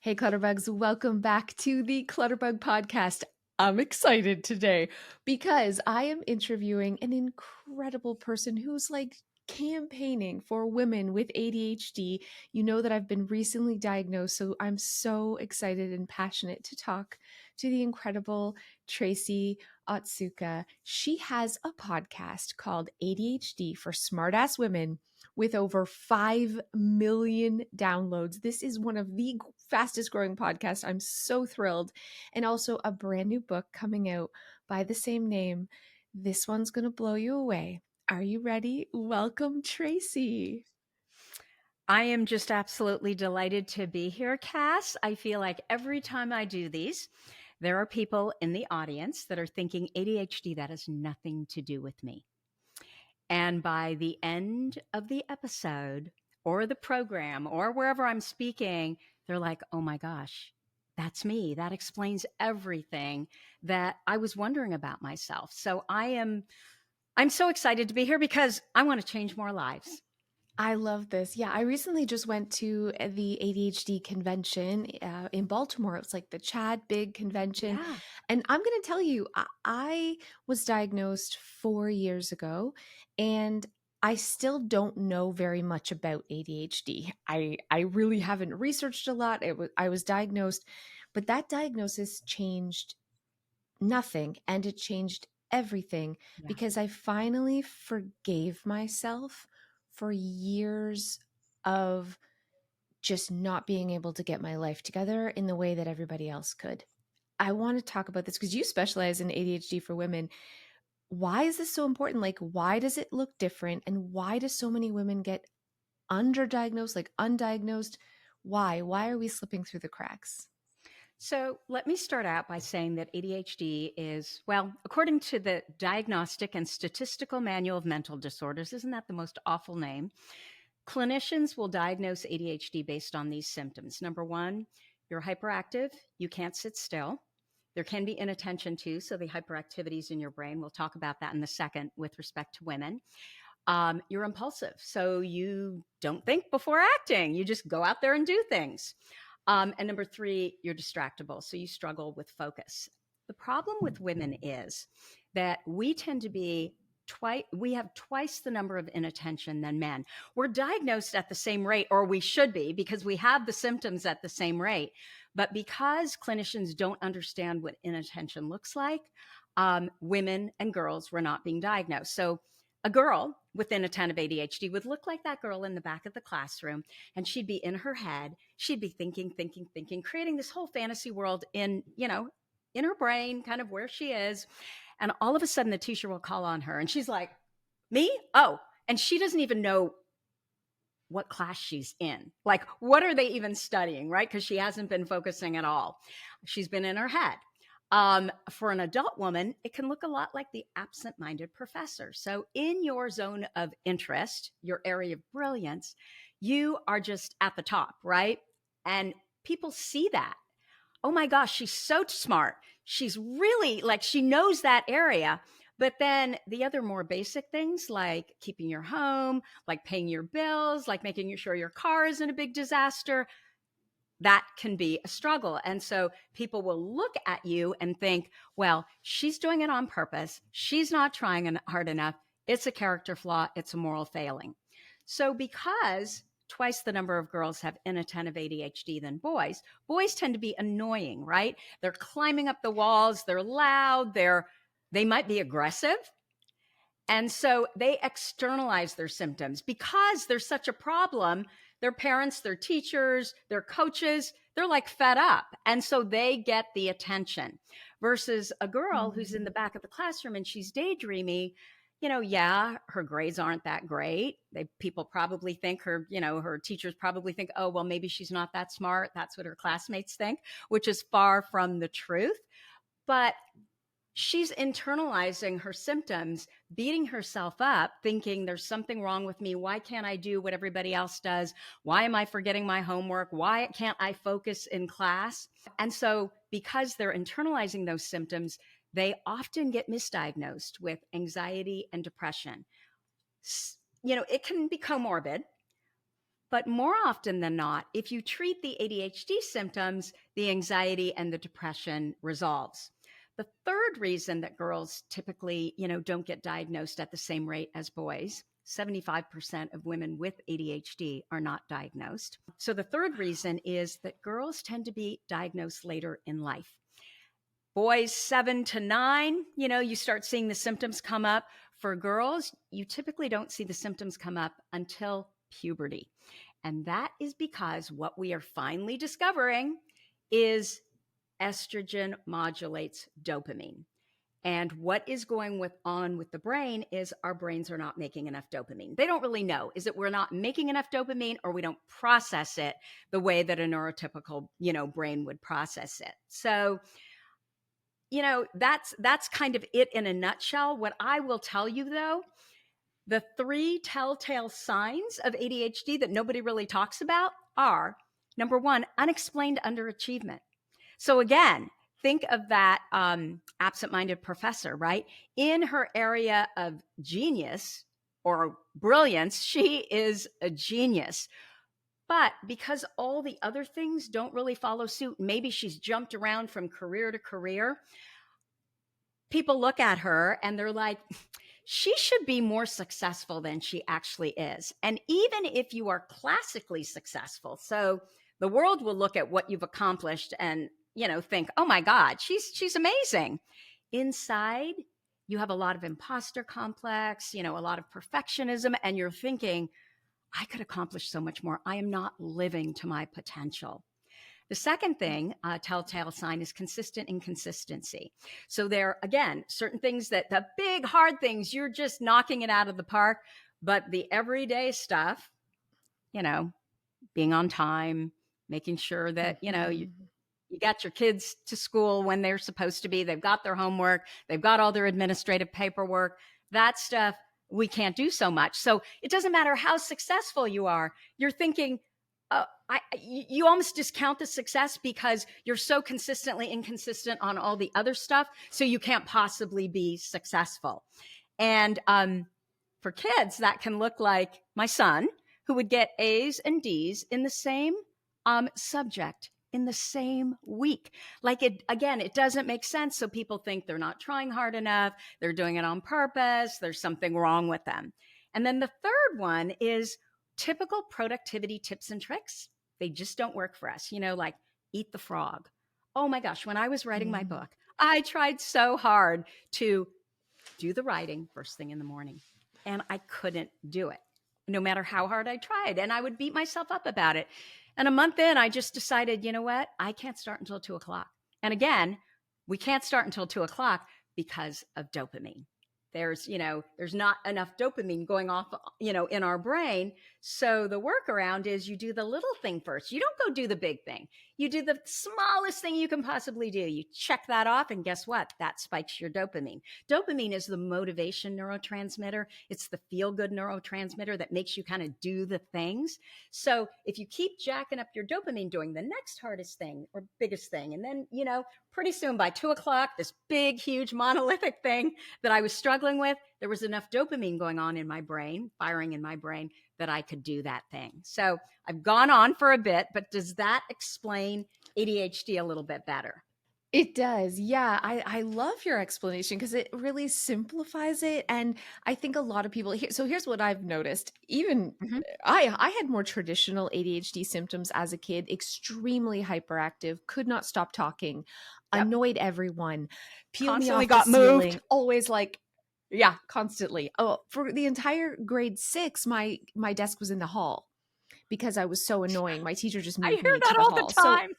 Hey, Clutterbugs, welcome back to the Clutterbug Podcast. I'm excited today because I am interviewing an incredible person who's like campaigning for women with ADHD. You know that I've been recently diagnosed, so I'm so excited and passionate to talk to the incredible Tracy Otsuka. She has a podcast called ADHD for Smartass Women with over 5 million downloads. This is one of the fastest growing podcasts. I'm so thrilled. And also a brand new book coming out by the same name. This one's going to blow you away. Are you ready? Welcome, Tracy. I am just absolutely delighted to be here, Cass. I feel like every time I do these, there are people in the audience that are thinking ADHD, that has nothing to do with me. And by the end of the episode or the program or wherever I'm speaking, they're like, oh my gosh, that's me. That explains everything that I was wondering about myself. So I'm so excited to be here because I want to change more lives. I love this. Yeah, I recently just went to the ADHD convention in Baltimore. It was like the Chad Big convention. Yeah. And I'm going to tell you, I was diagnosed 4 years ago, and I still don't know very much about ADHD. I really haven't researched a lot. I was diagnosed, but that diagnosis changed nothing, and it changed everything Yeah. because I finally forgave myself for years of just not being able to get my life together in the way that everybody else could. I want to talk about this because you specialize in ADHD for women. Why is this so important? Like, why does it look different? And why do so many women get underdiagnosed, like undiagnosed? Why? Why are we slipping through the cracks? So let me start out by saying that ADHD is, well, according to the Diagnostic and Statistical Manual of Mental Disorders, isn't that the most awful name? Clinicians will diagnose ADHD based on these symptoms. Number one, you're hyperactive, you can't sit still. There can be inattention too, so the hyperactivities in your brain. We'll talk about that in a second with respect to women. You're impulsive, so you don't think before acting. You just go out there and do things. And number three, you're distractible, so you struggle with focus. The problem with women is that we tend to be we have twice the number of inattention than men. We're diagnosed at the same rate, or we should be, because we have the symptoms at the same rate. But because clinicians don't understand what inattention looks like, women and girls were not being diagnosed. So a girl with inattentive ADHD would look like that girl in the back of the classroom, and she'd be in her head. She'd be thinking, creating this whole fantasy world in her brain, kind of where she is. And all of a sudden the teacher will call on her and she's like, me? Oh, and she doesn't even know what class she's in. Like, what are they even studying, right? Because she hasn't been focusing at all. She's been in her head. For an adult woman, it can look a lot like the absent-minded professor. So in your zone of interest, your area of brilliance, you are just at the top, right? And people see that. Oh my gosh, she's so smart. She's really like, she knows that area. But then the other more basic things like keeping your home, like paying your bills, like making sure your car isn't a big disaster, that can be a struggle. And so people will look at you and think, well, she's doing it on purpose. She's not trying hard enough. It's a character flaw. It's a moral failing. So because twice the number of girls have inattentive ADHD than boys, boys tend to be annoying, right? They're climbing up the walls. They're loud. They might be aggressive. And so they externalize their symptoms because there's such a problem. Their parents, their teachers, their coaches, they're like fed up. And so they get the attention versus a girl who's in the back of the classroom and she's daydreamy. Yeah, her grades aren't that great. People probably think her teachers probably think, oh, well, maybe she's not that smart. That's what her classmates think, which is far from the truth. But she's internalizing her symptoms, beating herself up, thinking there's something wrong with me. Why can't I do what everybody else does? Why am I forgetting my homework? Why can't I focus in class? And so because they're internalizing those symptoms, they often get misdiagnosed with anxiety and depression. It can be comorbid, But more often than not, if you treat the ADHD symptoms, the anxiety and the depression resolves. The third reason that girls typically, don't get diagnosed at the same rate as boys, 75% of women with ADHD are not diagnosed. So the third reason is that girls tend to be diagnosed later in life. Boys 7 to 9, you start seeing the symptoms come up. For girls, you typically don't see the symptoms come up until puberty. And that is because what we are finally discovering is estrogen modulates dopamine. And what is going on with the brain is our brains are not making enough dopamine. They don't really know. Is it we're not making enough dopamine or we don't process it the way that a neurotypical, brain would process it? So, that's kind of it in a nutshell. What I will tell you though, the 3 telltale signs of ADHD that nobody really talks about are, number 1, unexplained underachievement. So again, think of that absent-minded professor, right? In her area of genius or brilliance, she is a genius. But because all the other things don't really follow suit, maybe she's jumped around from career to career, people look at her and they're like, she should be more successful than she actually is. And even if you are classically successful, so the world will look at what you've accomplished and, think, oh my God, she's amazing. Inside, you have a lot of imposter complex, a lot of perfectionism, and you're thinking, I could accomplish so much more. I am not living to my potential. The second thing, telltale sign, is consistent inconsistency. So there, again, certain things that the big, hard things, you're just knocking it out of the park, but the everyday stuff, being on time, making sure that, you got your kids to school when they're supposed to be, they've got their homework, they've got all their administrative paperwork, that stuff, we can't do so much. So it doesn't matter how successful you are, you're thinking, you almost discount the success because you're so consistently inconsistent on all the other stuff. So you can't possibly be successful. And for kids, that can look like my son, who would get A's and D's in the same subject in the same week. Like it doesn't make sense. So people think they're not trying hard enough. They're doing it on purpose. There's something wrong with them. And then the third one is typical productivity tips and tricks. They just don't work for us. Like eat the frog. Oh my gosh. When I was writing my book, I tried so hard to do the writing first thing in the morning, and I couldn't do it no matter how hard I tried. And I would beat myself up about it. And a month in, I just decided, you know what? I can't start until 2:00. And again, we can't start until 2:00 because of dopamine. There's not enough dopamine going off, in our brain. So the workaround is you do the little thing first. You don't go do the big thing. You do the smallest thing you can possibly do. You check that off, and guess what? That spikes your dopamine. Dopamine is the motivation neurotransmitter. It's the feel-good neurotransmitter that makes you kind of do the things. So if you keep jacking up your dopamine doing the next hardest thing or biggest thing, and then, pretty soon by 2:00, this big, huge monolithic thing that I was struggling with, there was enough dopamine going on in my brain, firing in my brain, that I could do that thing. So I've gone on for a bit, but does that explain ADHD a little bit better? It does. Yeah. I love your explanation because it really simplifies it. And I think a lot of people here. So here's what I've noticed. Even I had more traditional ADHD symptoms as a kid, extremely hyperactive, could not stop talking, annoyed everyone, peeled me off got the ceiling, moved. always like, yeah, constantly. Oh, for the entire grade 6, my desk was in the hall because I was so annoying. My teacher just moved me to the all hall. the time.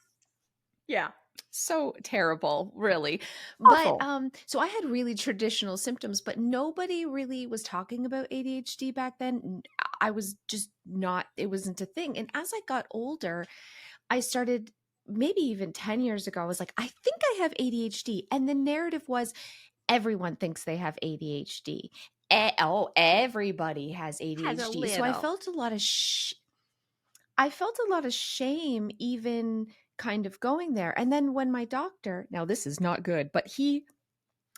Yeah. So terrible, really. Awful. But so I had really traditional symptoms, but nobody really was talking about ADHD back then. I was just not, it wasn't a thing. And as I got older, I started, maybe even 10 years ago, I was like, I think I have ADHD. And the narrative was everyone thinks they have ADHD. Everybody has ADHD. So I felt a lot of shame even kind of going there. And then when my doctor, now this is not good, but I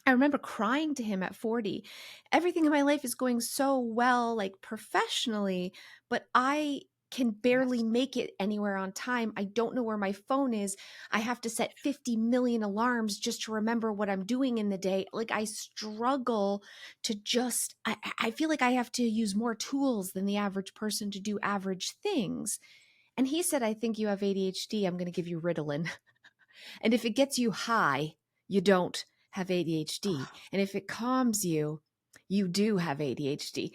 remember crying to him at 40. Everything in my life is going so well, like professionally, but I can barely make it anywhere on time. I don't know where my phone is. I have to set 50 million alarms just to remember what I'm doing in the day. Like I struggle to just, I feel like I have to use more tools than the average person to do average things. And he said, I think you have ADHD. I'm going to give you Ritalin. And if it gets you high, you don't have ADHD. And if it calms you, you do have ADHD.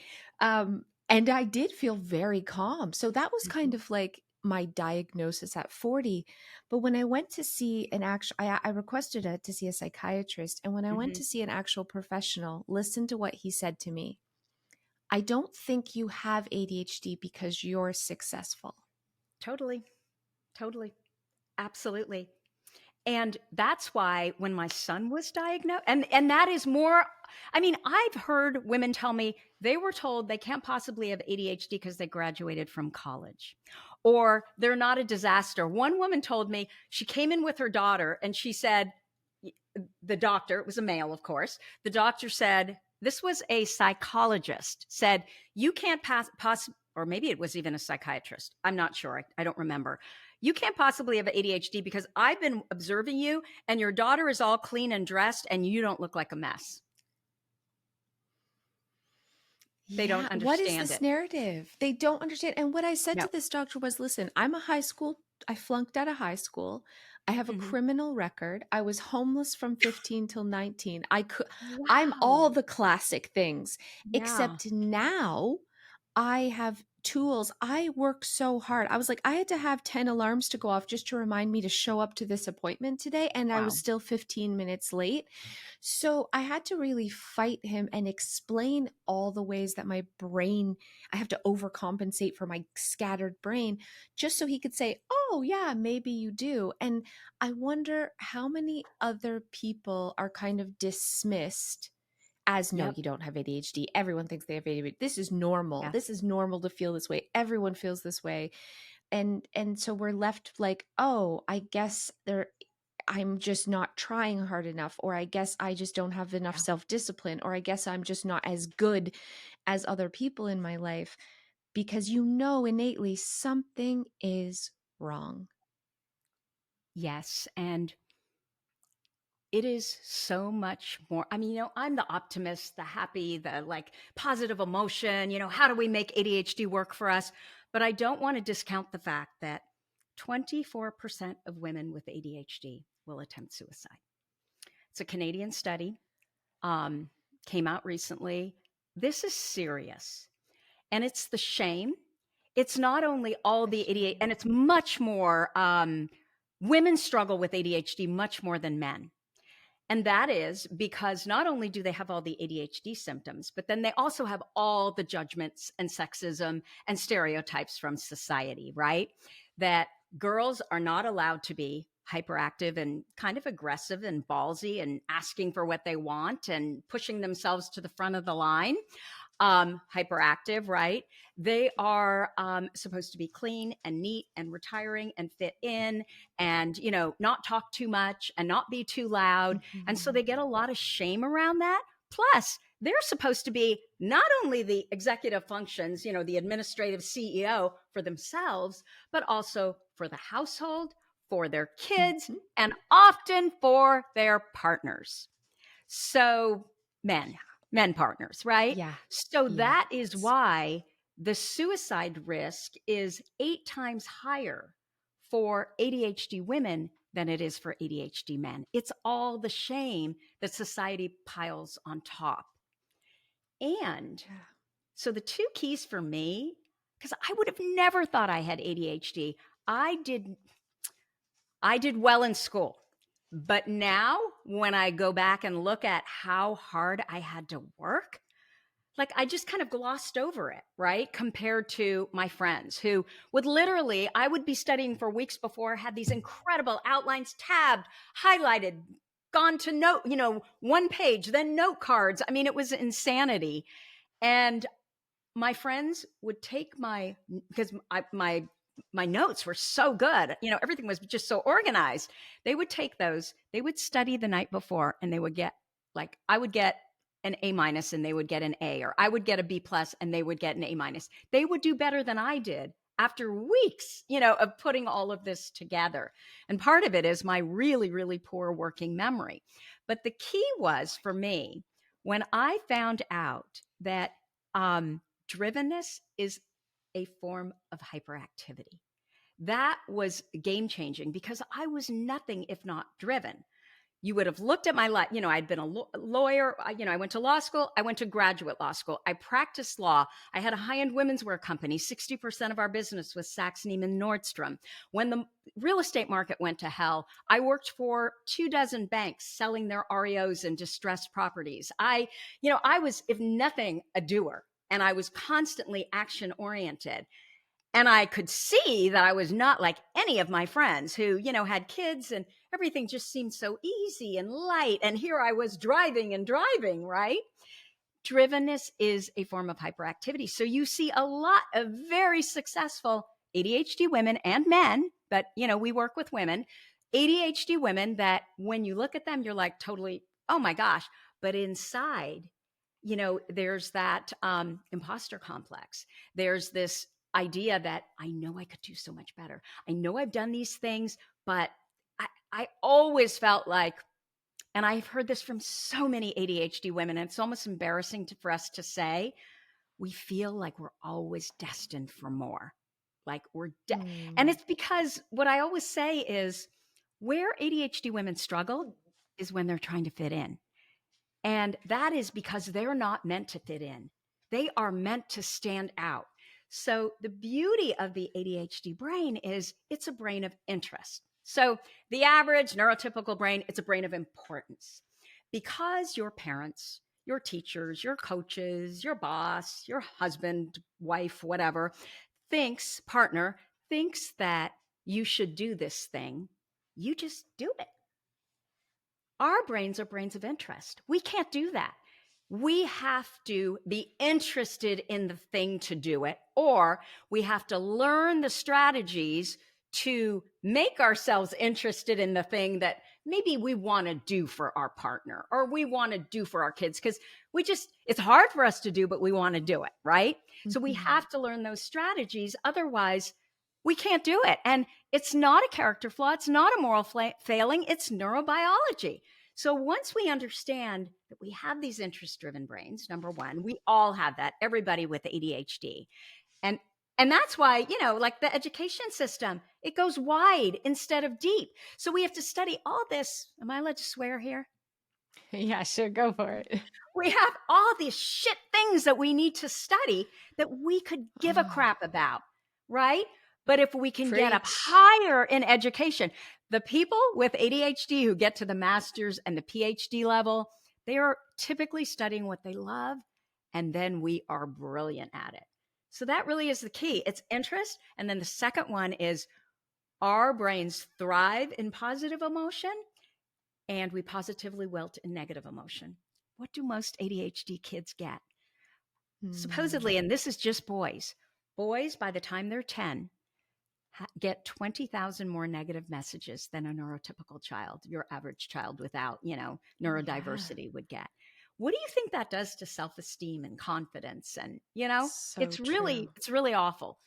And I did feel very calm. So that was kind of like my diagnosis at 40. But when I went to see an actual, I requested to see a psychiatrist. And when I went to see an actual professional, listen to what he said to me. I don't think you have ADHD because you're successful. Totally. Absolutely. And that's why when my son was diagnosed, and that is more, I mean, I've heard women tell me they were told they can't possibly have ADHD because they graduated from college or they're not a disaster. One woman told me she came in with her daughter and she said, the doctor, it was a male, of course, the doctor said, this was a psychologist, said, you can't or maybe it was even a psychiatrist. I'm not sure. I don't remember. You can't possibly have ADHD because I've been observing you and your daughter is all clean and dressed and you don't look like a mess. They don't understand. What is this narrative? They don't understand. And what I said to this doctor was, listen, I flunked out of high school. I have a criminal record. I was homeless from 15 till 19. I'm all the classic things, except now I have tools. I work so hard. I was like, I had to have 10 alarms to go off just to remind me to show up to this appointment today. And I was still 15 minutes late. So I had to really fight him and explain all the ways that my brain, I have to overcompensate for my scattered brain, just so he could say, oh yeah, maybe you do. And I wonder how many other people are kind of dismissed as, no, you don't have ADHD. Everyone thinks they have ADHD. This is normal. This is normal to feel this way. Everyone feels this way. And so we're left like, oh, I guess I'm just not trying hard enough, or I guess I just don't have enough self-discipline, or I guess I'm just not as good as other people in my life, because innately something is wrong. Yes. And it is so much more. I mean, I'm the optimist, the happy, the like positive emotion, how do we make ADHD work for us? But I don't want to discount the fact that 24% of women with ADHD will attempt suicide. It's a Canadian study, came out recently. This is serious. And it's the shame. It's not only all the ADHD, and it's much more, women struggle with ADHD much more than men. And that is because not only do they have all the ADHD symptoms, but then they also have all the judgments and sexism and stereotypes from society, right? That girls are not allowed to be hyperactive and kind of aggressive and ballsy and asking for what they want and pushing themselves to the front of the line. Hyperactive, right? They are supposed to be clean and neat and retiring and fit in and, not talk too much and not be too loud. And so they get a lot of shame around that. Plus, they're supposed to be not only the executive functions, the administrative CEO for themselves, but also for the household, for their kids, and often for their partners. So men partners, right? Yeah. So that is why the suicide risk is 8 times higher for ADHD women than it is for ADHD men. It's all the shame that society piles on top. And so the 2 keys for me, because I would have never thought I had ADHD. I did well in school. But now when I go back and look at how hard I had to work, like I just kind of glossed over it, right? Compared to my friends who would literally, I would be studying for weeks before, had these incredible outlines tabbed, highlighted, gone to note, one page, then note cards. I mean, it was insanity. And my friends would take because my notes were so good. Everything was just so organized. They would take those, they would study the night before, and they would get I would get an A- and they would get an A, or I would get a B+ and they would get an A-. They would do better than I did after weeks, of putting all of this together. And part of it is my really, really poor working memory. But the key was for me when I found out that drivenness is a form of hyperactivity. That was game changing because I was nothing if not driven. You would have looked at my life. I'd been a lawyer. I went to law school. I went to graduate law school. I practiced law. I had a high-end women's wear company. 60% of our business was Saks Neiman Nordstrom. When the real estate market went to hell, I worked for 24 banks selling their REOs and distressed properties. I was, if nothing, a doer, and I was constantly action-oriented. And I could see that I was not like any of my friends who, had kids and everything just seemed so easy and light. And here I was driving, right? Drivenness is a form of hyperactivity. So you see a lot of very successful ADHD women and men, but, we work with women, ADHD women that when you look at them, you're like totally, oh my gosh. But inside, there's that imposter complex. There's this idea that I know I could do so much better. I know I've done these things, but I always felt like, and I've heard this from so many ADHD women, and it's almost embarrassing for us to say, we feel like we're always destined for more. Like and it's because what I always say is where ADHD women struggle is when they're trying to fit in. And that is because they're not meant to fit in. They are meant to stand out. So the beauty of the ADHD brain is it's a brain of interest. So the average neurotypical brain, it's a brain of importance. Because your parents, your teachers, your coaches, your boss, your husband, wife, whatever, partner thinks that you should do this thing, you just do it. Our brains are brains of interest. We can't do that. We have to be interested in the thing to do it, or we have to learn the strategies to make ourselves interested in the thing that maybe we want to do for our partner or we want to do for our kids, because it's hard for us to do, but we want to do it, right? Mm-hmm. So we have to learn those strategies. Otherwise, we can't do it. And it's not a character flaw. It's not a moral failing. It's neurobiology. So once we understand that we have these interest-driven brains, number one, we all have that, everybody with ADHD. And that's why, like the education system, it goes wide instead of deep. So we have to study all this. Am I allowed to swear here? Yeah, sure. Go for it. We have all these shit things that we need to study that we could give a crap about, right? But if we can get up higher in education, the people with ADHD who get to the master's and the PhD level, they are typically studying what they love, and then we are brilliant at it. So that really is the key. It's interest. And then the second one is our brains thrive in positive emotion, and we positively wilt in negative emotion. What do most ADHD kids get? Supposedly, and this is just boys, by the time they're 10, get 20,000 more negative messages than a neurotypical child, your average child without, neurodiversity would get. What do you think that does to self-esteem and confidence? And, it's really awful.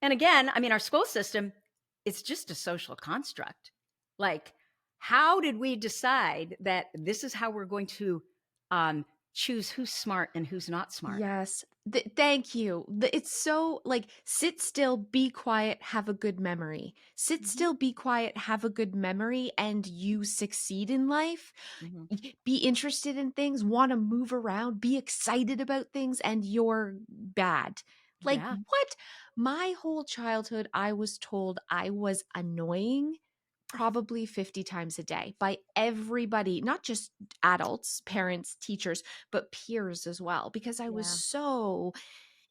And again, our school system, it's just a social construct. Like, how did we decide that this is how we're going to choose who's smart and who's not smart? Yes. Thank you. It's so like, sit still, be quiet, have a good memory. Sit still, be quiet, have a good memory, and you succeed in life. Be interested in things, want to move around, be excited about things, and you're bad. Like, what? My whole childhood, I was told I was annoying probably 50 times a day by everybody, not just adults, parents, teachers, but peers as well, because I was so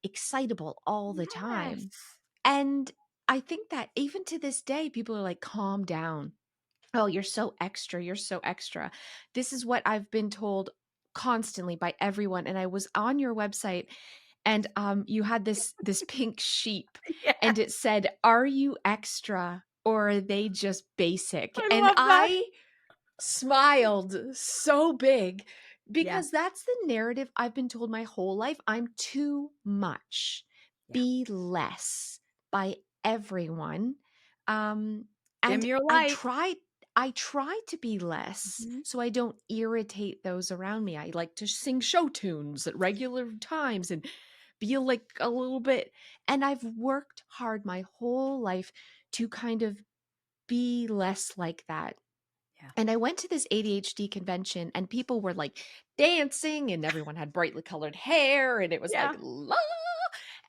excitable all the time. And I think that even to this day, people are like, calm down. Oh, you're so extra. You're so extra. This is what I've been told constantly by everyone. And I was on your website, and you had this pink sheep, and it said, "Are you extra, or are they just basic?" I smiled so big, because that's the narrative I've been told my whole life. I'm too much. Be less. by everyone. And Dim your I light. try I try to be less Mhm. so I don't irritate those around me. I like to sing show tunes at regular times and be like a little bit, and I've worked hard my whole life to kind of be less like that. Yeah. And I went to this ADHD convention and people were like dancing and everyone had brightly colored hair and it was Yeah. like la,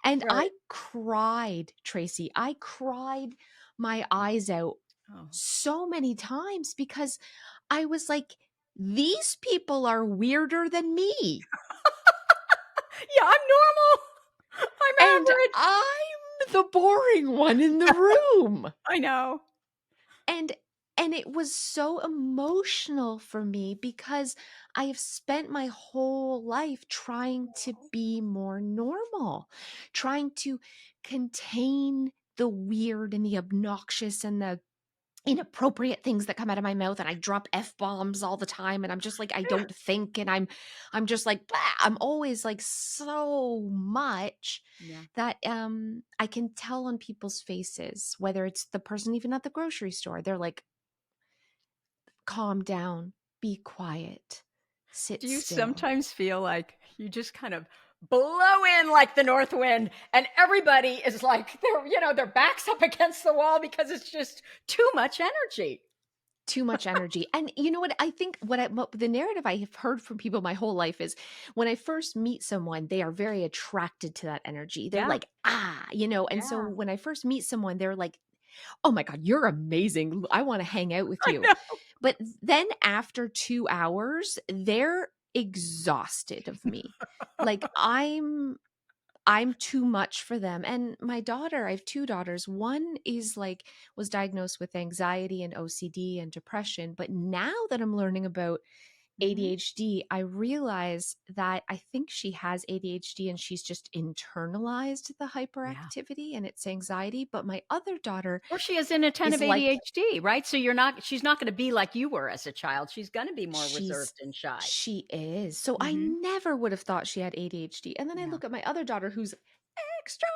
and Right. I cried, Tracy. I cried my eyes out Oh. so many times because I was like, these people are weirder than me. Yeah, I'm normal. I'm And average. I'm the boring one in the room. I know. And and it was so emotional for me because I have spent my whole life trying to be more normal, trying to contain the weird and the obnoxious and the inappropriate things that come out of my mouth, and I drop F-bombs all the time and I'm just like I don't think, and I'm just like blah. I'm always like so much Yeah. that I can tell on people's faces, whether it's the person even at the grocery store, they're like, calm down, be quiet, sit Do you still. sometimes feel like you just kind of blow in like the north wind and everybody is like their backs up against the wall because it's just too much energy? Too much energy. And you know what? I think the narrative I have heard from people my whole life is when I first meet someone, they are very attracted to that energy. They're Yeah. like, ah, and so Yeah. when I first meet someone, they're like, oh my God, you're amazing. I want to hang out with I you. know. But then after 2 hours, they're exhausted of me. Like I'm too much for them. And my daughter, I have two daughters. One is like was diagnosed with anxiety and OCD and depression, but now that I'm learning about Mhm. ADHD, I realize that I think she has ADHD and she's just internalized the Yeah. hyperactivity and it's anxiety. But my other daughter Or she has inattentive is like ADHD, right? So she's not going to be like you were as a child. She's going to be more she's reserved and shy. she is. So I Mhm. never would have thought she had ADHD. And then I Yeah. look at my other daughter who's extra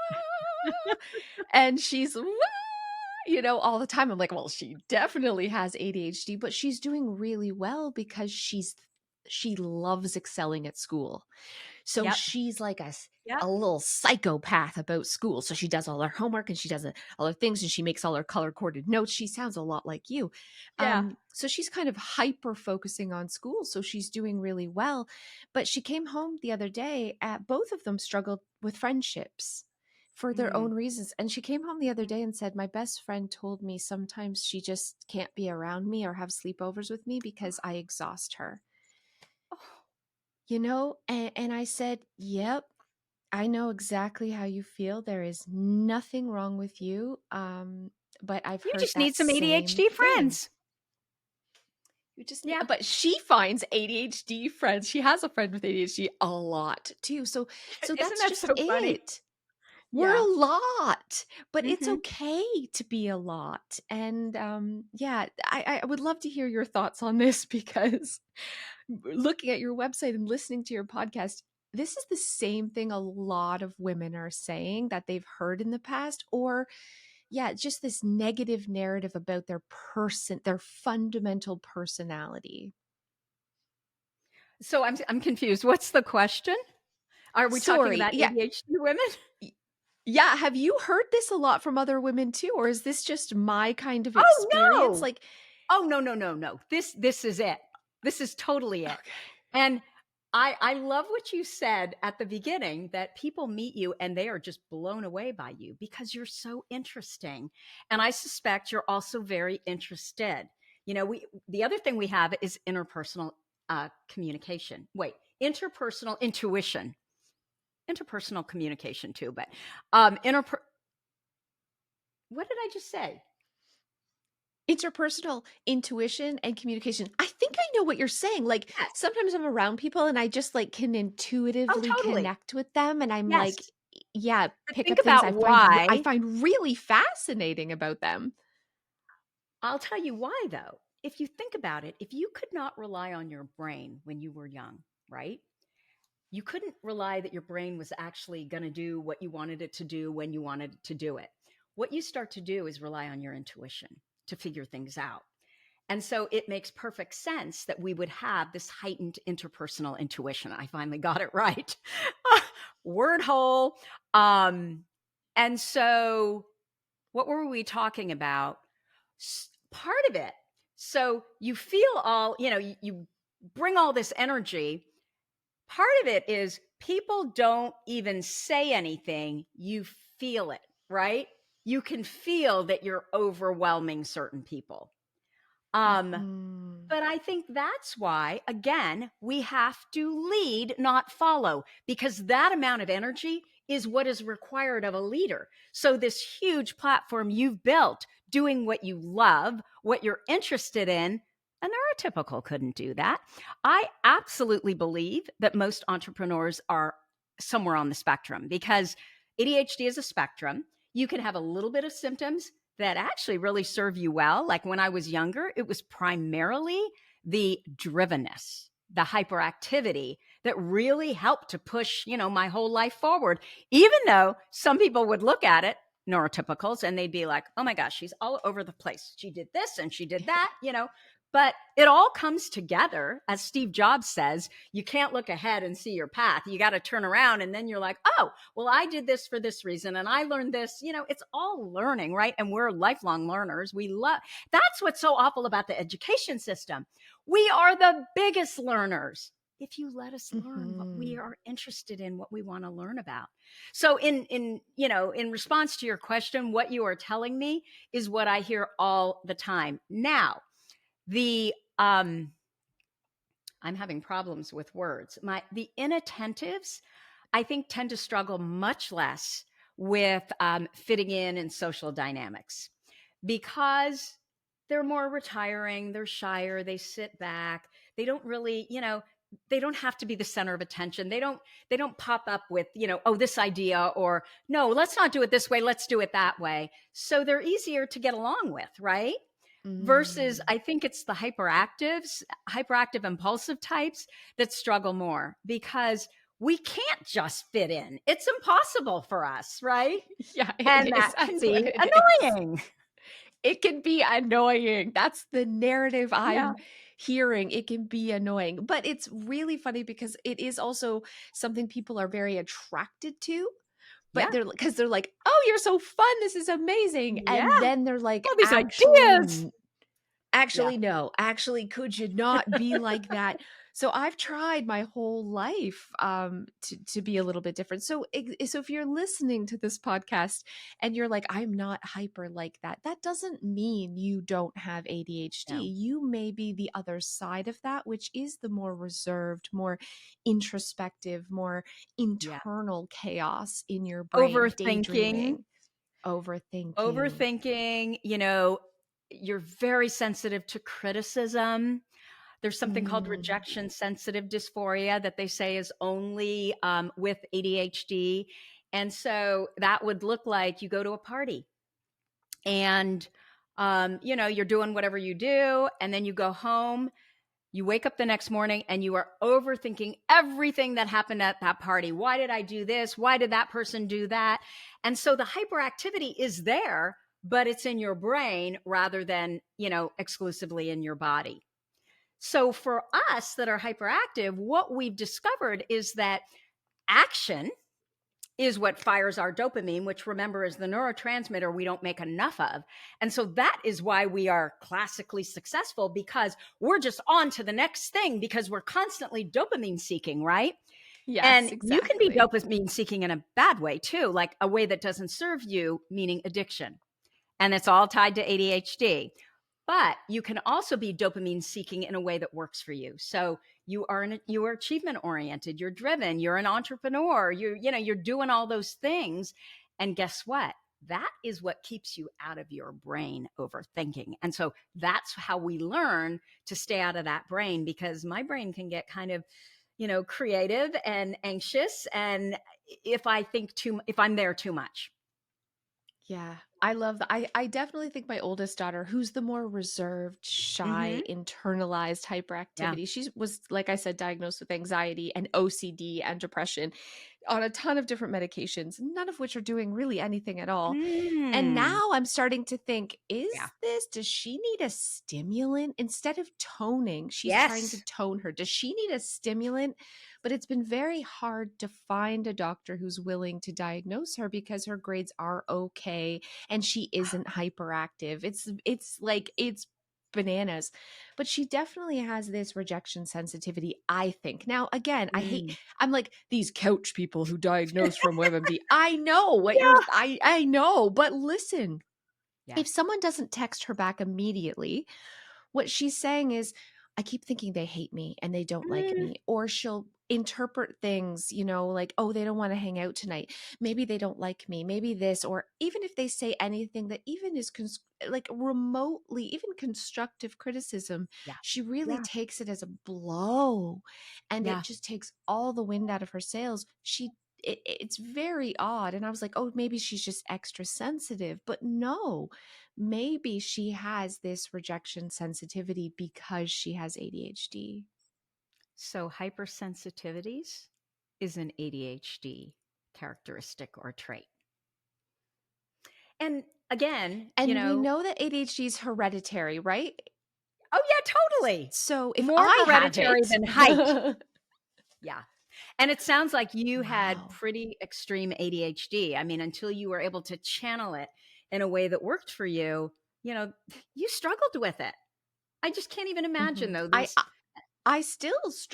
and she's all the time. I'm like, well, she definitely has ADHD, but she's doing really well because she loves excelling at school. So Yep. she's like Yep. a little psychopath about school. So she does all her homework and she does all her things and she makes all her color coded notes. She sounds a lot like you. Yeah. So she's kind of hyper focusing on school. So she's doing really well. But she came home the other day at both of them struggled with friendships for their Mm. own reasons. And she came home the other day and said, my best friend told me sometimes she just can't be around me or have sleepovers with me because I exhaust her. Oh, And I said, yep, I know exactly how you feel. There is nothing wrong with you. But I've you heard just need that some same ADHD thing. friends. You just need, Yeah. but she finds ADHD friends. She has a friend with ADHD a lot too. So Isn't that's that just so funny? it. We're Yeah. a lot, but it's Mhm. okay to be a lot. And yeah, I would love to hear your thoughts on this because looking at your website and listening to your podcast, this is the same thing a lot of women are saying that they've heard in the past, or yeah, just this negative narrative about their fundamental personality. So I'm confused. What's the question? Are we talking Sorry. about Yeah. ADHD women? Yeah, have you heard this a lot from other women too, or is this just my kind of Oh, experience? no. Like, Oh, no, no, no, no. This is it. This is totally it. okay. And I love what you said at the beginning that people meet you and they are just blown away by you because you're so interesting. And I suspect you're also very interested. The other thing we have is interpersonal communication. Wait, interpersonal intuition, interpersonal communication too, but what did I just say? Interpersonal intuition and communication. I think I know what you're saying. Like Yes. sometimes I'm around people and I just like can Oh, intuitively totally. connect with them and I'm Yes. like, yeah, But pick think up things about I why. find really fascinating about them. I'll tell you why, though. If you think about it, if you could not rely on your brain when you were young, right? You couldn't rely that your brain was actually going to do what you wanted it to do when you wanted it to do it. what you start to do is rely on your intuition to figure things out. And so it makes perfect sense that we would have this heightened interpersonal intuition. I finally got it right. Word hole. And so what were we talking about? Part of it. So you feel all, you bring all this energy. Part of it is people don't even say anything. You feel it, right? You can feel that you're overwhelming certain people. But I think that's why, again, we have to lead, not follow, because that amount of energy is what is required of a leader. So this huge platform you've built, doing what you love, what you're interested in, a neurotypical couldn't do that. I absolutely believe that most entrepreneurs are somewhere on the spectrum, because ADHD is a spectrum. You can have a little bit of symptoms that actually really serve you well. Like when I was younger, it was primarily the drivenness, the hyperactivity that really helped to push, my whole life forward. Even though some people would look at it, neurotypicals, and they'd be like, oh my gosh, she's all over the place. She did this and she did that, but it all comes together. As Steve Jobs says, you can't look ahead and see your path. You got to turn around, and then you're like, oh, well, I did this for this reason, and I learned this. It's all learning, right? And we're lifelong learners. That's what's so awful about the education system. We are the biggest learners if you let us learn what we are interested in, what we want to learn about. So in response to your question, what you are telling me is what I hear all the time. Now, I'm having problems with words. The inattentives, I think, tend to struggle much less with fitting in social dynamics, because they're more retiring, they're shyer, they sit back, they don't really, they don't have to be the center of attention. They don't pop up with, oh, this idea, or no, let's not do it this way, let's do it that way. So they're easier to get along with, right? Versus, I think it's the hyperactive impulsive types that struggle more, because we can't just fit in. It's impossible for us, right? Yeah, and that can be annoying. It can be annoying. That's the narrative I'm hearing. It can be annoying, but it's really funny because it is also something people are very attracted to. But they're like, oh, you're so fun. This is amazing. And then they're like, all these ideas. No, could you not be like that? So I've tried my whole life to be a little bit different. So if you're listening to this podcast and you're like, I'm not hyper like that, that doesn't mean you don't have ADHD. No. You may be the other side of that, which is the more reserved, more introspective, more internal chaos in your brain. Overthinking. Overthinking. You're very sensitive to criticism. There's something called rejection sensitive dysphoria that they say is only with ADHD. And so that would look like you go to a party and, you're doing whatever you do, and then you go home. You wake up the next morning and you are overthinking everything that happened at that party. Why did I do this? Why did that person do that? And so the hyperactivity is there, but it's in your brain rather than, exclusively in your body. So for us that are hyperactive, what we've discovered is that action is what fires our dopamine, which, remember, is the neurotransmitter we don't make enough of. And so that is why we are classically successful, because we're just on to the next thing, because we're constantly dopamine seeking, right? Yes, and exactly. You can be dopamine seeking in a bad way too, like a way that doesn't serve you, meaning addiction. And it's all tied to ADHD. But you can also be dopamine seeking in a way that works for you. So you are achievement oriented, you're driven, you're an entrepreneur, you're doing all those things. And guess what? That is what keeps you out of your brain overthinking. And so that's how we learn to stay out of that brain, because my brain can get kind of, creative and anxious. And if I'm there too much. Yeah, I love that. I definitely think my oldest daughter, who's the more reserved, shy, internalized hyperactivity, she was, like I said, diagnosed with anxiety and OCD and depression. on a ton of different medications, none of which are doing really anything at all. And Mm. now I'm starting to think, Yeah. does she need a stimulant? Instead of toning, she's trying to Yes. tone her. Does she need a stimulant? But it's been very hard to find a doctor who's willing to diagnose her because her grades are okay and she isn't hyperactive. It's bananas. But she definitely has this rejection sensitivity, I think. Now, again, Mm. I'm like these couch people who diagnose from WebMD. I know what you're Yeah. I know, but listen, Yeah. if someone doesn't text her back immediately, what she's saying is, I keep thinking they hate me and they don't like Mm. me. Or she'll interpret things, like, oh, they don't want to hang out tonight. Maybe they don't like me. Maybe this. Or even if they say anything that even is like remotely, even constructive criticism, Yeah. she really Yeah. takes it as a blow. And it Yeah. just takes all the wind out of her sails. It's very odd. And I was like, oh, maybe she's just extra sensitive. But no, maybe she has this rejection sensitivity because she has ADHD. So hypersensitivities is an ADHD characteristic or trait. And again, And we know that ADHD is hereditary, right? oh yeah, totally. So if More I have hereditary it, than height. Yeah. And it sounds like you had wow. pretty extreme ADHD. I mean, until you were able to channel it in a way that worked for you, you struggled with it. I just can't even imagine Mhm. though I these. I still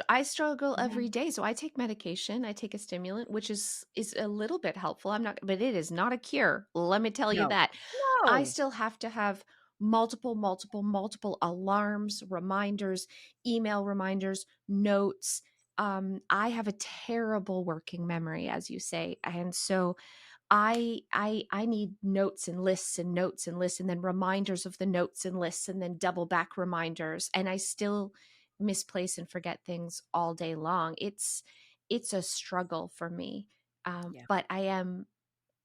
I struggle Yeah. every day. So I take medication. I take a stimulant, which is a little bit helpful. I'm not, but it is not a cure. Let me tell you No. that. I No. still have to have multiple alarms, reminders, email reminders, notes. I have a terrible working memory, as you say, and so I need notes and lists and notes and lists and then reminders of the notes and lists and then double back reminders, and I still misplace and forget things all day long. It's a struggle for me. Yeah. But I am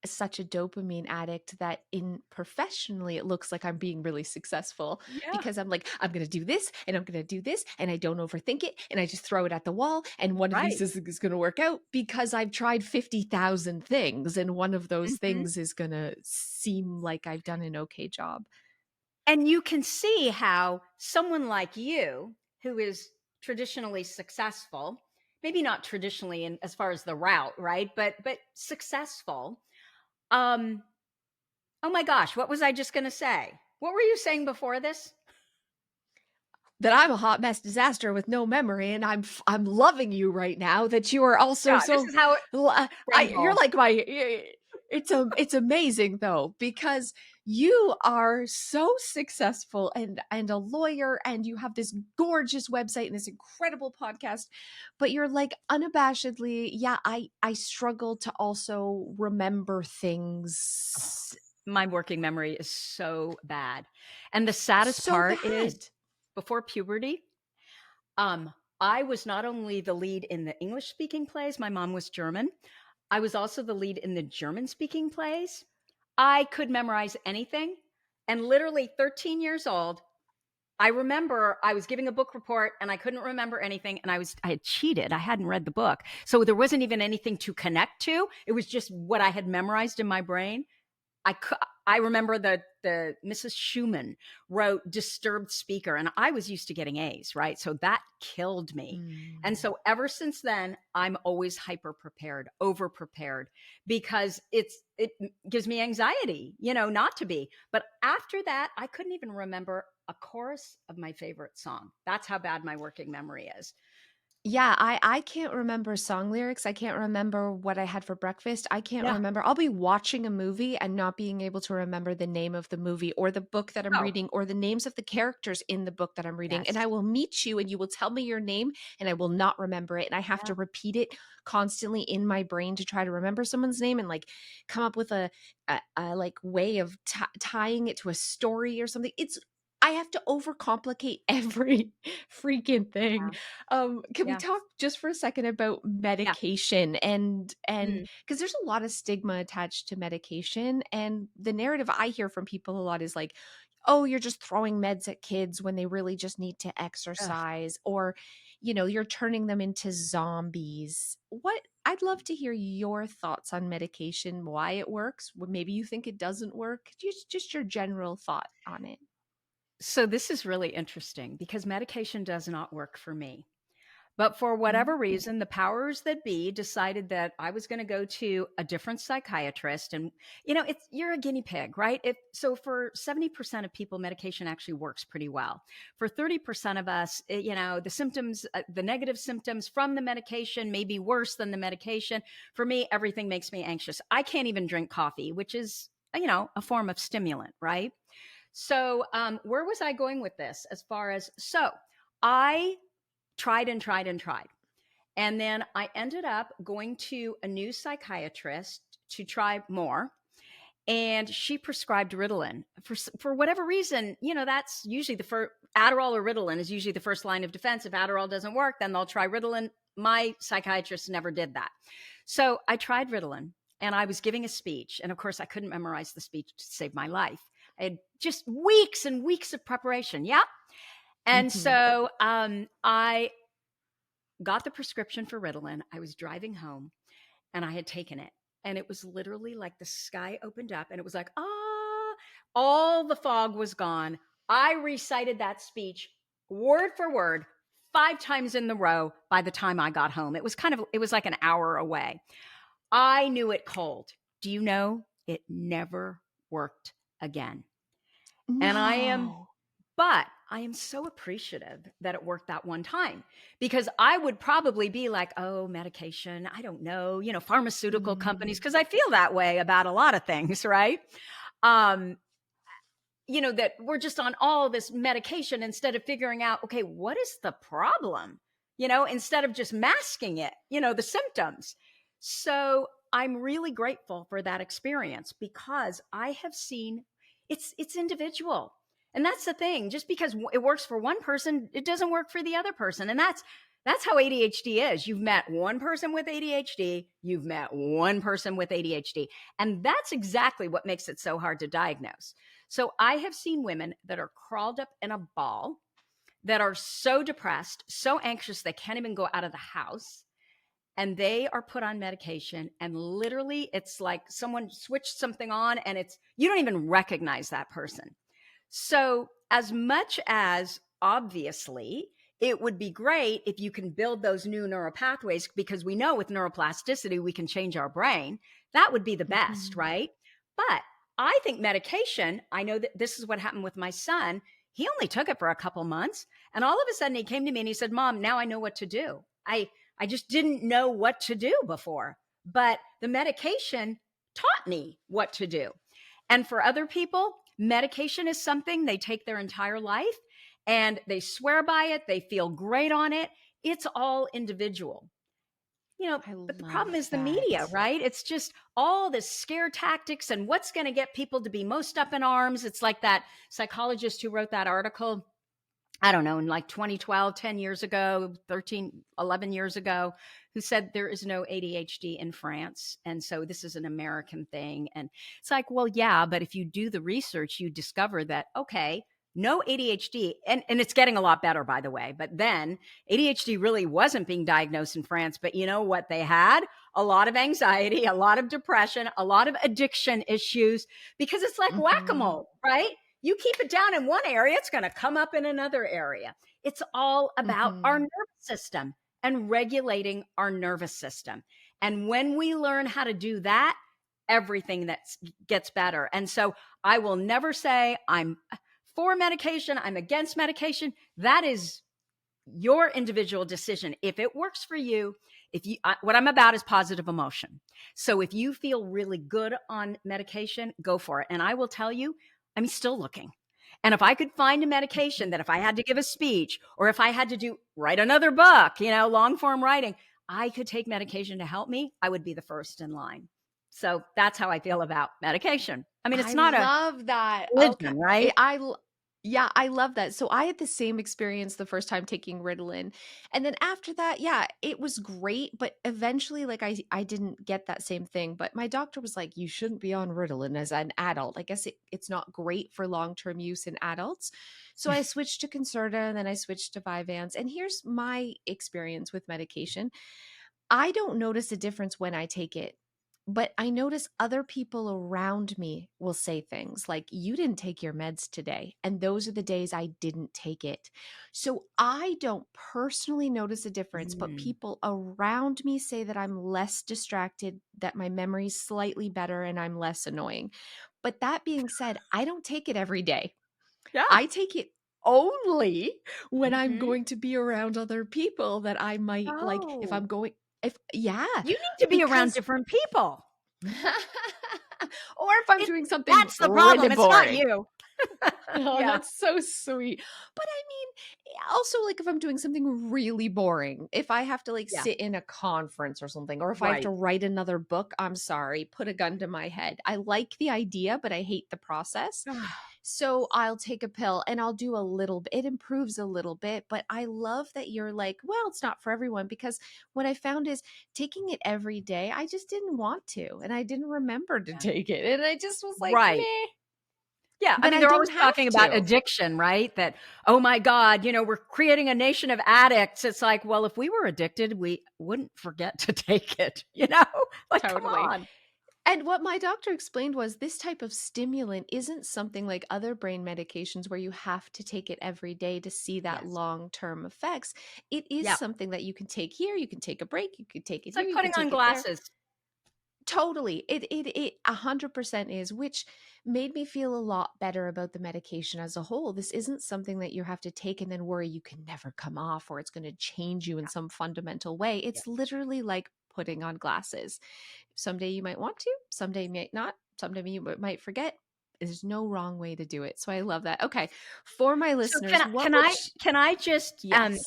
such a dopamine addict that in professionally it looks like I'm being really successful Yeah. because I'm like, I'm going to do this and I'm going to do this and I don't overthink it and I just throw it at the wall and one of these Right. is going to work out because I've tried 50,000 things and one of those Mhm. things is going to seem like I've done an okay job. And you can see how someone like you, who is traditionally successful, maybe not traditionally in as far as the route, right? But successful. Um, oh my gosh, what was I just going to say? What were you saying before this? That I'm a hot mess disaster with no memory, and I'm loving you right now. That you are also Yeah, this so. is how it You're Ramble. like my. It's amazing though because you are so successful and a lawyer, and you have this gorgeous website and this incredible podcast, but you're like unabashedly, yeah. I struggle to also remember Oh, things my working memory is so bad. And the saddest so part is bad. before puberty, um, I was not only the lead in the English speaking plays, my mom was German. I was also the lead in the German speaking plays. I could memorize anything. And literally 13 years old, I remember I was giving a book report and I couldn't remember anything. And I had cheated. I hadn't read the book. So there wasn't even anything to connect to. It was just what I had memorized in my brain. I remember the Mrs. Schumann wrote disturbed speaker, and I was used to getting A's, right? So that killed me. And Mm. so ever since then, I'm always hyper prepared, over prepared, because it gives me anxiety, not to be. But after that, I couldn't even remember a chorus of my favorite song. That's how bad my working memory is. Yeah, I can't remember song lyrics. I can't remember what I had for breakfast. I can't Yeah. remember. I'll be watching a movie and not being able to remember the name of the movie or the book that I'm Oh, reading or the names of the characters in the book that I'm reading. And I yes. will meet you and you will tell me your name and I will not remember it. And I have Yeah. to repeat it constantly in my brain to try to remember someone's name and like come up with a like way of tying it to a story or something. I have to overcomplicate every freaking thing. Yeah. Can we Yeah. talk just for a second about Yeah. medication and Mm. because there's a lot of stigma attached to medication, and the narrative I hear from people a lot is like, oh, you're just throwing meds at kids when they really just need to Ugh. exercise, or, you're turning them into zombies. I'd love to hear your thoughts on medication, why it works, maybe you think it doesn't work, just your general thought on it. So this is really interesting because medication does not work for me. But for whatever Mm. reason, the powers that be decided that I was going to go to a different psychiatrist. And, you're a guinea pig, right? So for 70% of people, medication actually works pretty well. For 30% of us, the symptoms, the negative symptoms from the medication may be worse than the medication. For me, everything makes me anxious. I can't even drink coffee, which is, a form of stimulant, right? So where was I going with this I tried and tried and tried. And then I ended up going to a new psychiatrist to try more. And she prescribed Ritalin for whatever reason. That's usually the first. Adderall or Ritalin is usually the first line of defense. If Adderall doesn't work, then they'll try Ritalin. My psychiatrist never did that. So I tried Ritalin and I was giving a speech. And of course, I couldn't memorize the speech to save my life. I had just weeks and weeks of preparation. Yeah. And Mhm. so I got the prescription for Ritalin. I was driving home and I had taken it. And it was literally like the sky opened up and it was like, all the fog was gone. I recited that speech word for word 5 times in the row by the time I got home. It was like an hour away. I knew it cold. Do you know it never worked again? And No. but I am so appreciative that it worked that one time because I would probably be like, oh, medication, I don't know, pharmaceutical companies, Mm. because I feel that way about a lot of things, right? Um, that we're just on all this medication instead of figuring out, okay, what is the problem? Instead of just masking it, the symptoms. So I'm really grateful for that experience because I have seen it's individual. And that's the thing. Just because it works for one person, it doesn't work for the other person. And that's how ADHD is. You've met one person with ADHD, you've met one person with ADHD. And that's exactly what makes it so hard to diagnose. So I have seen women that are crawled up in a ball, that are so depressed, so anxious, they can't even go out of the house. And they are put on medication. And literally, it's like someone switched something on and you don't even recognize that person. So, as much as obviously it would be great if you can build those new neural pathways, because we know with neuroplasticity, we can change our brain. That would be the best, Mhm. right? But I think medication, I know that this is what happened with my son. He only took it for a couple months. And all of a sudden he came to me and he said, Mom, now I know what to do. I just didn't know what to do before, but the medication taught me what to do. And for other people, medication is something they take their entire life and they swear by it. They feel great on it. It's all individual. I But the problem love is the media, that. right? It's just all this scare tactics and what's going to get people to be most up in arms. It's like that psychologist who wrote that article, I don't know, in like 2012, 10 years ago, 13, 11 years ago, who said there is no ADHD in France. And so this is an American thing. And it's like, well, yeah, but if you do the research, you discover that, okay, no ADHD. And it's getting a lot better, by the way. But then ADHD really wasn't being diagnosed in France. But you know what they had? A lot of anxiety, a lot of depression, a lot of addiction issues, because it's like Mhm. whack-a-mole, right? You keep it down in one area, it's going to come up in another area. It's all about our Mhm. nervous system and regulating our nervous system. And when we learn how to do that, everything that gets better. And so I will never say I'm for medication, I'm against medication. That is your individual decision. If it works for you, what I'm about is positive emotion. So if you feel really good on medication, go for it. And I will tell you, I'm still looking. And if I could find a medication that if I had to give a speech or if I had to write another book, long form writing, I could take medication to help me, I would be the first in line. So that's how I feel about medication. I mean, it's I not a love that. Okay. religion, right? Yeah, I love that. So I had the same experience the first time taking Ritalin. And then after that, yeah, it was great, but eventually like I didn't get that same thing, but my doctor was like you shouldn't be on Ritalin as an adult. I guess it's not great for long-term use in adults. So I switched to Concerta and then I switched to Vyvanse. And here's my experience with medication. I don't notice a difference when I take it, but I notice other people around me will say things like, you didn't take your meds today. And those are the days I didn't take it. So I don't personally notice a difference, but Mm. people around me say that I'm less distracted, that my memory's slightly better, and I'm less annoying. But that being said, I don't take it every day. Yeah. I take it only when I'm Mhm. going to be around other people that I might like if Oh, I'm going if yeah, you need to be around because different people. or if I'm It doing something That's the really problem, it's not boring. you. Oh, Yeah, that's so sweet. But I mean, also like if I'm doing something really boring, if I have to like yeah, sit in a conference or something, or if I have to right. write another book, I'm sorry, put a gun to my head. I like the idea, but I hate the process. So I'll take a pill and I'll do a little bit. It improves a little bit, but I love that you're like, well, it's not for everyone because what I found is taking it every day, I just didn't want to and I didn't remember to Yeah. take it. And I just was like, Right. meh, Yeah, I but mean, I they're don't always have talking about to. addiction, right? That, "Oh my god, we're creating a nation of addicts." It's like, well, if we were addicted, we wouldn't forget to take it, you know? Like, come Totally. on. And what my doctor explained was this type of stimulant isn't something like other brain medications where you have to take it every day to see that Yes. long term effects. It is Yeah. something that you can take here, you can take a break, you can take it It's here, like you can putting on take it there. glasses. Totally. It 100% is, which made me feel a lot better about the medication as a whole. This isn't something that you have to take and then worry you can never come off or it's going to change you in Yeah, some fundamental way. yeah. It's literally like putting on glasses. Someday you might want to, someday you might not, someday you might forget. There's no wrong way to do it. So I love that. Okay. For my So listeners, what would can I just, yes.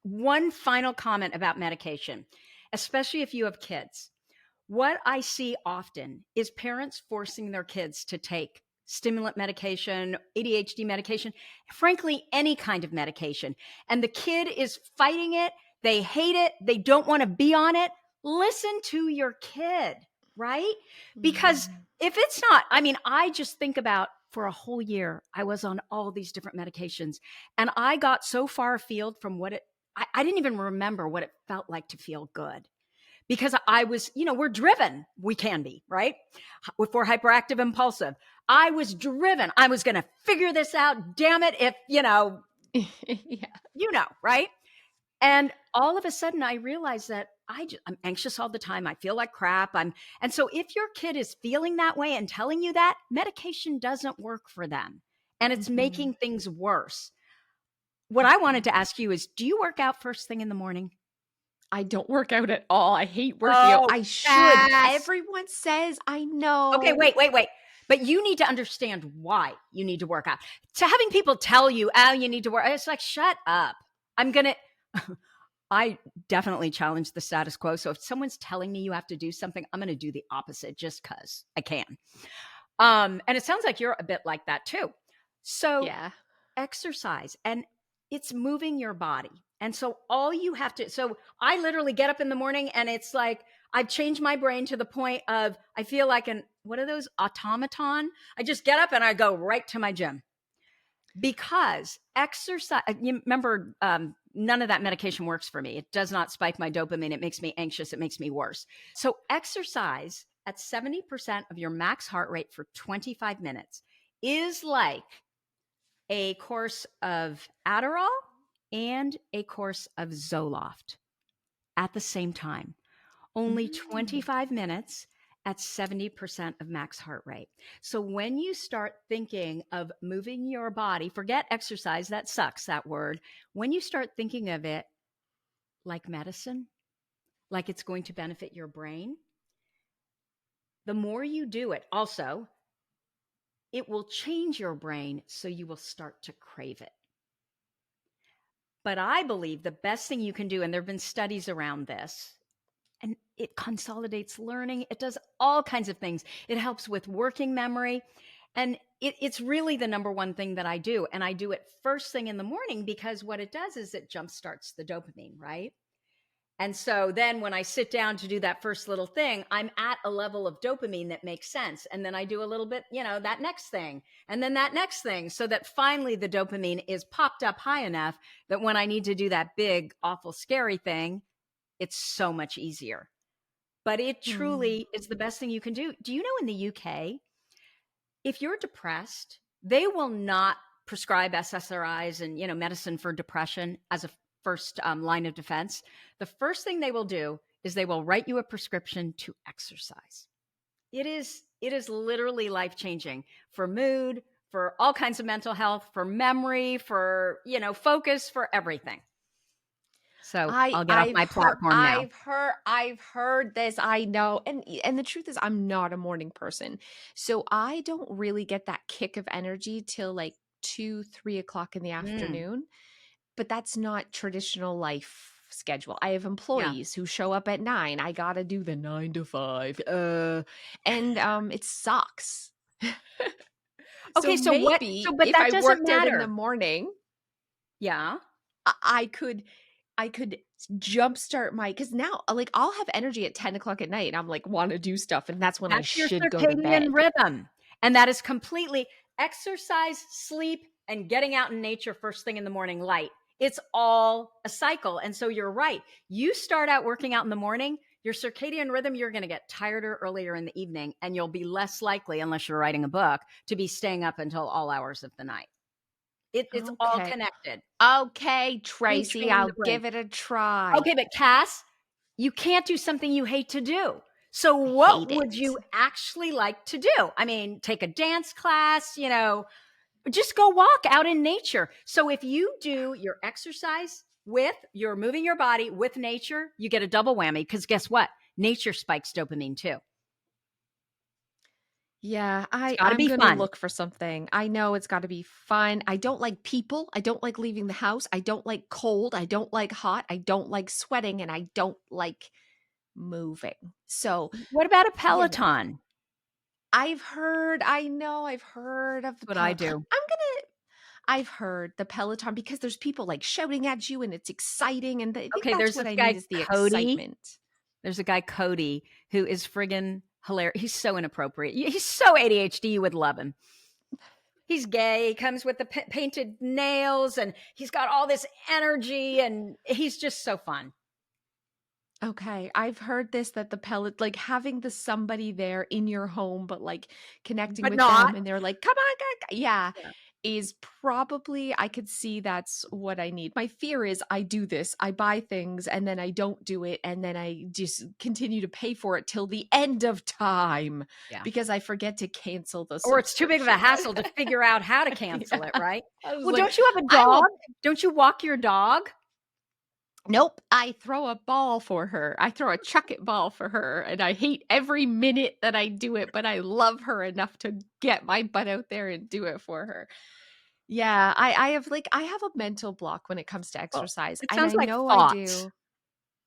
one final comment about medication, especially if you have kids. What I see often is parents forcing their kids to take stimulant medication, ADHD medication, frankly, any kind of medication. And the kid is fighting it. They hate it. They don't want to be on it. Listen to your kid, right? Because Mhm. if it's not, I mean, I just think about for a whole year, I was on all these different medications and I got so far afield from I didn't even remember what it felt like to feel good because I was, we're driven. We can be, right? If we're hyperactive, impulsive. I was driven. I was going to figure this out. Damn it. If, Yeah. right? And all of a sudden I realized that I'm anxious all the time. I feel like crap. And so if your kid is feeling that way and telling you that, medication doesn't work for them and it's Mhm. making things worse. What I wanted to ask you is, do you work out first thing in the morning? I don't work out at all. I hate working out. Oh, I should. fast. Everyone says I Okay, know. wait. But you need to understand why you need to work out. To having people tell you, oh, you need to work, it's like, shut up. I'm going to, I definitely challenge the status quo. So if someone's telling me you have to do something, I'm going to do the opposite just because I can. And it sounds like you're a bit like that too. So Yeah. exercise and it's moving your body. And so all you have to, so I literally get up in the morning and it's like, I've changed my brain to the point of, I feel like what are those automaton? I just get up and I go right to my gym because exercise, you remember, none of that medication works for me. It does not spike my dopamine. It makes me anxious. It makes me worse. So exercise at 70% of your max heart rate for 25 minutes is like a course of Adderall and a course of Zoloft at the same time. Only Mm. 25 minutes at 70% of max heart rate. So when you start thinking of moving your body, forget exercise, that sucks, that word. When you start thinking of it like medicine, like it's going to benefit your brain, the more you do it, also, it will change your brain so you will start to crave it. But I believe the best thing you can do, and there have been studies around this, and it consolidates learning. It does all kinds of things. It helps with working memory. And it's really the number one thing that I do. And I do it first thing in the morning because what it does is it jumpstarts the dopamine, right? And so then when I sit down to do that first little thing, I'm at a level of dopamine that makes sense. And then I do a little bit, that next thing, and then that next thing, so that finally the dopamine is popped up high enough that when I need to do that big, awful, scary thing, it's so much easier. But it truly is the best thing you can do. Do you know in the UK, if you're depressed, they will not prescribe SSRIs and, medicine for depression as a first line of defense. The first thing they will do is they will write you a prescription to exercise. It is literally life-changing for mood, for all kinds of mental health, for memory, for, focus, for everything. So I'll get off my platform now. I've heard this. I know. And the truth is I'm not a morning person. So I don't really get that kick of energy till like 2-3 o'clock in the afternoon. But that's not traditional life schedule. I have employees who show up at 9. I got to do the 9 to 5. And it sucks. Okay, so maybe but if that I doesn't worked matter. out in the morning, yeah, I could jumpstart because now like I'll have energy at 10 o'clock at night and I'm like want to do stuff, and that's when I should go to bed. Rhythm. And that is completely exercise, sleep, and getting out in nature first thing in the morning, light. It's all a cycle. And so you're right. You start out working out in the morning, your circadian rhythm, you're going to get tireder earlier in the evening, and you'll be less likely, unless you're writing a book, to be staying up until all hours of the night. It's all connected. Okay, Tracy, I'll give it a try. Okay, but Cass, you can't do something you hate to do. So what would you actually like to do? I mean, take a dance class, just go walk out in nature. So if you do your exercise you're moving your body with nature, you get a double whammy, because guess what? Nature spikes dopamine too. Yeah, I'm going to look for something. I know it's got to be fun. I don't like people. I don't like leaving the house. I don't like cold. I don't like hot. I don't like sweating, and I don't like moving. So what about a Peloton? I've heard of the what I do. I've heard the Peloton because there's people like shouting at you and it's exciting. And I think there's what this I guy, need is the Cody. excitement. There's a guy, Cody, who is friggin' hilarious. He's so inappropriate. He's so ADHD. You would love him. He's gay. He comes with the painted nails, and he's got all this energy, and he's just so fun. Okay. I've heard this, that the like having somebody there in your home, but like connecting with them, and they're like, come on, yeah, is probably, I could see that's what I need. My fear is I do this, I buy things, and then I don't do it, and then I just continue to pay for it till the end of time because I forget to cancel the or it's too big of a hassle to figure out how to cancel it, right? Well, like, don't you have a dog? Don't you walk your dog? Nope. I throw a ball for her. I throw a chuck it ball for her, and I hate every minute that I do it, but I love her enough to get my butt out there and do it for her. Yeah, I have a mental block when it comes to exercise. It sounds like I do.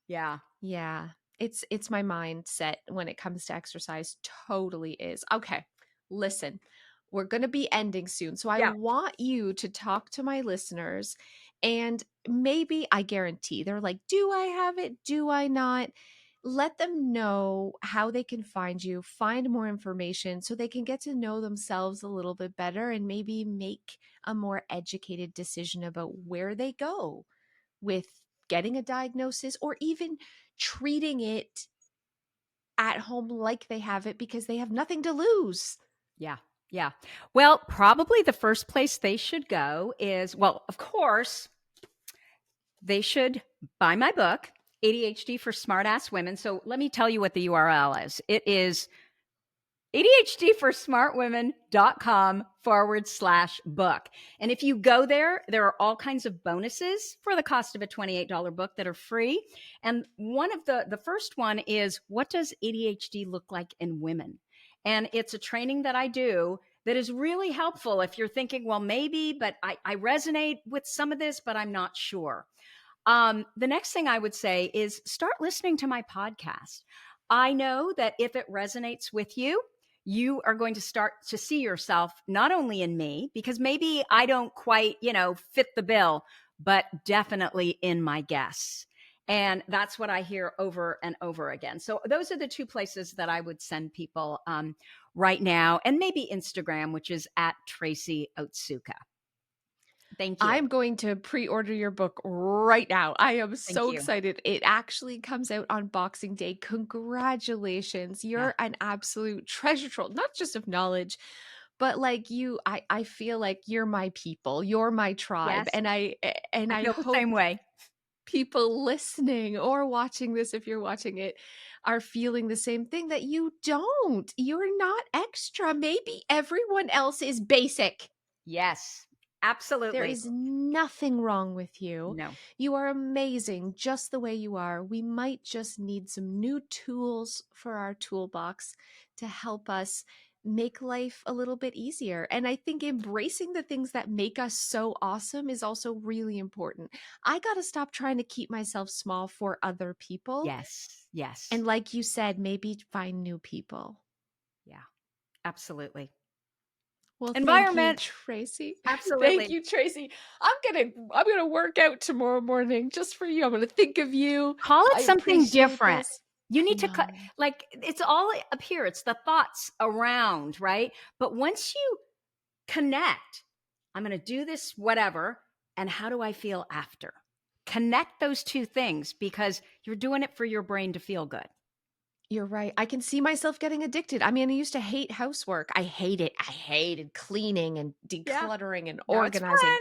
Yeah. Yeah. It's my mindset when it comes to exercise. Totally is. Okay. Listen, we're going to be ending soon. So I want you to talk to my listeners, and maybe, I guarantee they're like, do I have it? Do I not? Let them know how they can find you, find more information so they can get to know themselves a little bit better and maybe make a more educated decision about where they go with getting a diagnosis or even treating it at home like they have it because they have nothing to lose. Yeah. Yeah. Well, probably the first place they should go is, well, of course, they should buy my book, ADHD for Smartass Women. So let me tell you what the URL is. It is ADHDforsmartwomen.com/book. And if you go there, there are all kinds of bonuses for the cost of a $28 book that are free. And one of the first one is, what does ADHD look like in women? And it's a training that I do that is really helpful if you're thinking, well, maybe, but I resonate with some of this, but I'm not sure. The next thing I would say is start listening to my podcast. I know that if it resonates with you, you are going to start to see yourself not only in me, because maybe I don't quite, fit the bill, but definitely in my guests. And that's what I hear over and over again. So those are the two places that I would send people right now, and maybe Instagram, which is at Tracy Otsuka. Thank you. I'm going to pre-order your book right now. I am Thank so you. excited. It actually comes out on Boxing Day. Congratulations. Yeah. You're an absolute treasure trove, not just of knowledge, but like I feel like you're my people. You're my tribe. Yes. And I I feel the hope same way. people listening or watching this, if you're watching it, are feeling the same thing, that you don't. You're not extra. Maybe everyone else is basic. Yes, There absolutely. is nothing wrong with you. No. You are amazing just the way you are. We might just need some new tools for our toolbox to help us make life a little bit easier. And I think embracing the things that make us so awesome is also really important. I got to stop trying to keep myself small for other people. Yes. Yes. And like you said, maybe find new people. Yeah, absolutely. Well, thank you, Environment. Tracy. Thank Absolutely. you, Tracy. I'm gonna work out tomorrow morning just for you. I'm gonna think of you. Call it I something appreciate different. this. You I need to cut, know. like, it's all up here. It's the thoughts around, right? But once you connect, I'm going to do this, whatever. And how do I feel after? Connect those two things, because you're doing it for your brain to feel good. You're right. I can see myself getting addicted. I mean, I used to hate housework. I hate it. I hated cleaning and Yeah. decluttering and Now it's organizing. fun.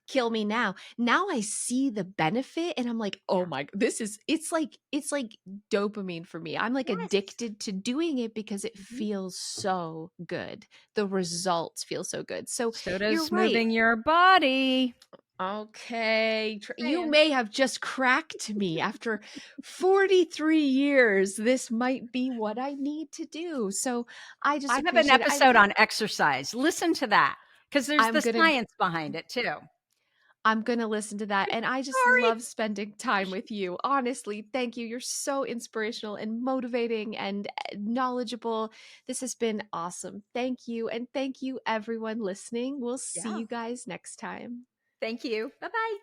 Kill me now. Now I see the benefit and I'm like, "Oh Yeah. my, it's like dopamine for me." I'm like Yes. addicted to doing it because it Mhm. feels so good. The results feel so good. So, So you're does right. moving your body. Okay, you Saying. may have just cracked me. After 43 years, this might be what I need to do. So I just I have an appreciate it. episode on exercise. Listen to that, because there's I'm the gonna science behind it too. I'm gonna listen to that. And I just Sorry. love spending time with you. Honestly, thank you. You're so inspirational and motivating and knowledgeable. This has been awesome. Thank you. And thank you, everyone listening. We'll see Yeah. you guys next time. Thank you. Bye bye.